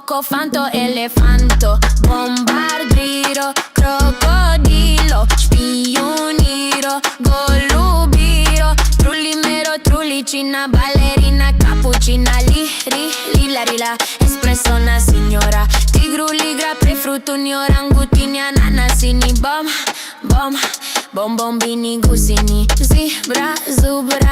Fanto, elefanto, bombardiro, crocodilo, spioniro, golubiro, trullimero, trullicina, ballerina, cappuccina, lila, rila, espresso una signora, tigru, ligra, prefruttuni, orangutini, ananasini, bom, bombini, gusini, zebra, zubra,